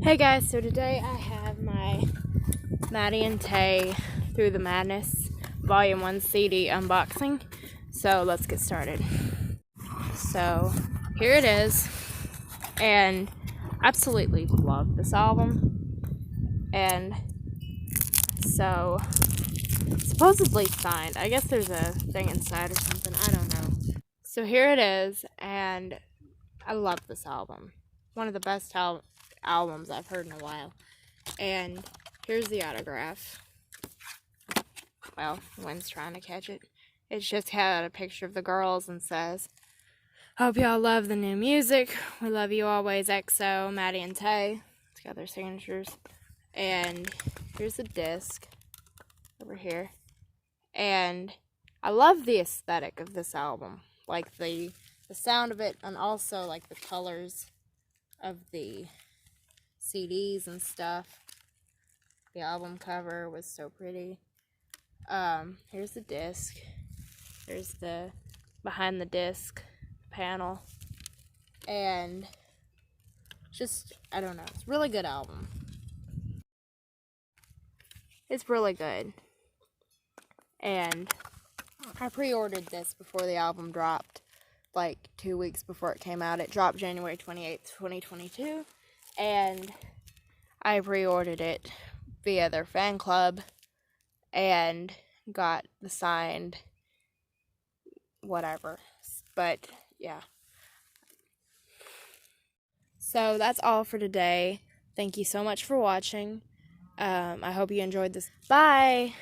Hey guys, so today I have my Maddie Tae Through the Madness Volume 1 CD unboxing. So let's get started. So here it is, and absolutely love this album. And so supposedly signed. I guess there's a thing inside or something, I don't know. So here it is, and I love this album. One of the best albums I've heard in a while. And here's the autograph. Well, the wind's trying to catch it. It's just had a picture of the girls and says, "Hope y'all love the new music. We love you always, EXO, Maddie and Tae." It's got their signatures. And here's the disc over here. And I love the aesthetic of this album. Like the sound of it, and also like the colors of the CDs and stuff. The album cover was so pretty. Here's the disc. There's the behind the disc panel. And just, I don't know, it's a really good album. It's really good. And I pre-ordered this before the album dropped, like 2 weeks before it came out. It dropped January 28th, 2022. And I pre-ordered it via their fan club and got the signed whatever. But yeah. So that's all for today. Thank you so much for watching. I hope you enjoyed this. Bye!